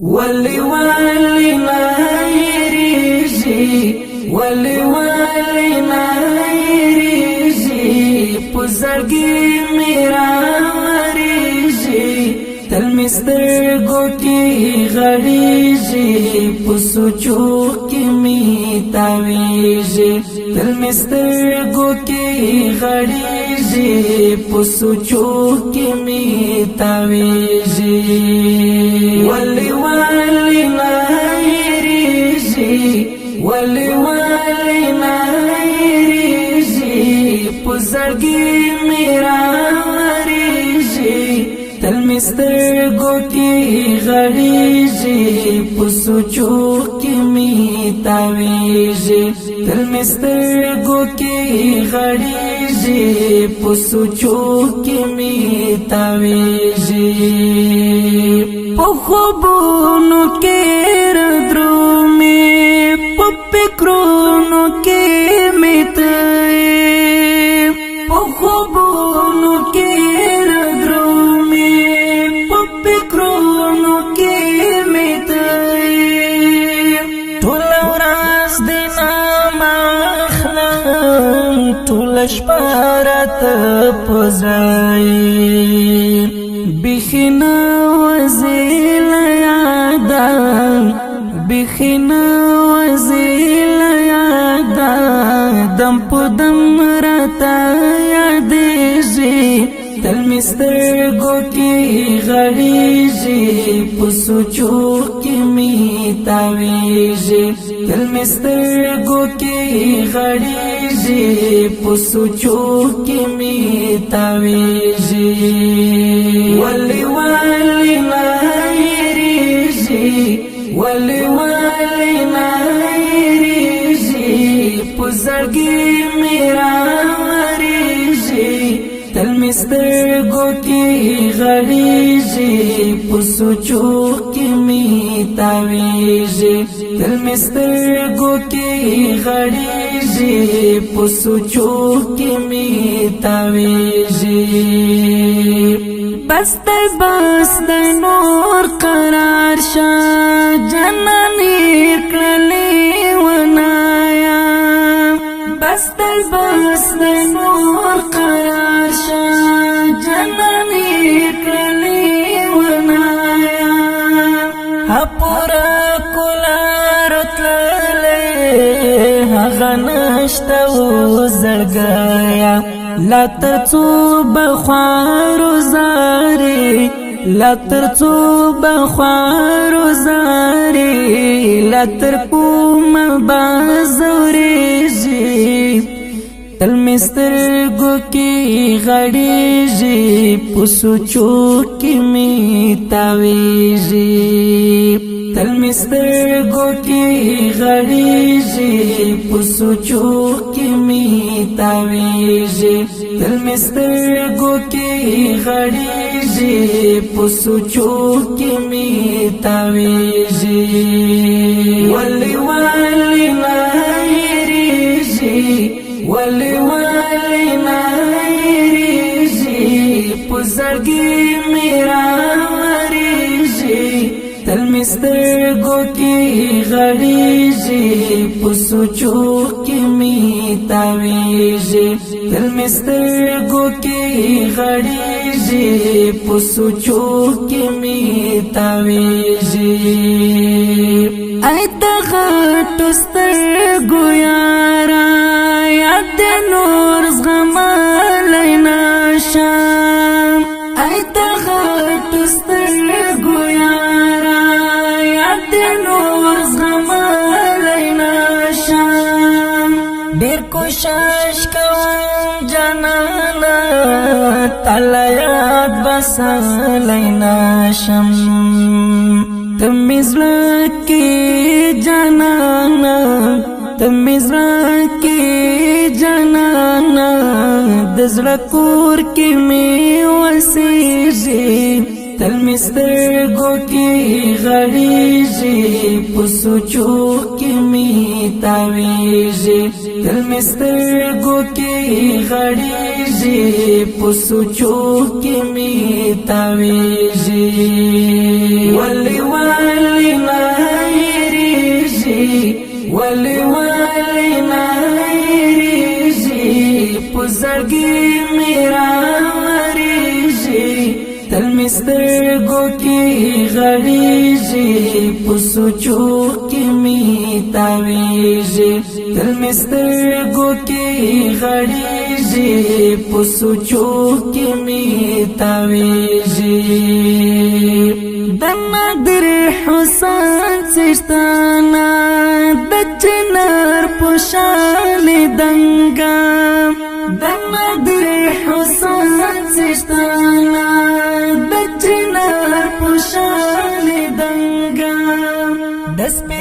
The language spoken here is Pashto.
ولی ولی نایریږي ولی ولی نایریږي پزړګي میرا ریږي تل مسترګو کې غړیږي پسوچو کې می تاویږي تل مسترګو کې غړیږي پسوچو کې می تاویږي ولی ولی نایریږي ولی ولی نایریږي پزړګي میرا ریږي تل مسترګو کې غړیږي پسوچو کې می تاویږي تل مسترګو کې غړیږي پسوچو کې می تاویږي په خوبونو کې درومي په فکرونو کې میته په خوبونو کې درومي په فکرونو کې میته ټول ورځ د نامخلم ټول شپه راته پزای بخنا وزیل یادا بخنا وزیل یادا دم په دم راته یادېږي تل مسترګو کې غړیږي پسوچو کې می تاویږي تل مسترګو کې غړیږي پسوچو کې می تاویږي ولی ولی نایریږي ولی ولی نایریږي پزړګي میرا ریږي تل مسترګو کې غړیږي پسوچو کې می تاویږي تل مسترګو کې غړیږي پسوچو کې می تاویږي بس د نور قرار شه جنانی کړلې ونایا بس د نور قرار شه جنانی کړلې ونایا اپورا کولار تللې هغه نشته زړګیا لا ترڅو بخوارو زاري لا ترڅو بخوارو زاري لا تر کوم بازوريږي تل مسترګو کې غړیږي پسوچو کې می تاویږي تل مسترګو کې غړیږي پسوچو کې می تاویږي تل مسترګو کې غړیږي پسوچو کې می تاویږي ولی ولی نایریږي ولی ولی نایریږي پزړګي میرا ریږي تل مسترګو کې غړیږي پسوچو کې می تاویږي تل مسترګو کې غړیږي پسوچو کې می تاویږي ایت غټ سترګو یارا یاد نور زغم لینا شام ایت غټ سترګو یارا یاد نور زغم لینا شام ډیر کوشش کوم جانانا تعالی یاد بس لینا شم تمزړه کې جانانا تمزړه کې جانانا دزړه کور کې می وسېږي تل مسترګو کې غړیږي پسوچو کې می تاویږي تل مسترګو کې غړیږي پسوچو کې می تاویږي ولی ولی वाले वाले नायरीजी पुजगी मेरा मरीजी तल मिस्त्रगो की गरीजी पुसुचो की मीतावीजी तल मिस्त्रगो की गरीजी पुसुचो की मीतावीजी दन्ना दर हुसैन सिस्ताना दचनर पुशाल दंगा दन्ना दर हुसैन सिस्ताना दचनर पुशाल दंगा दस पे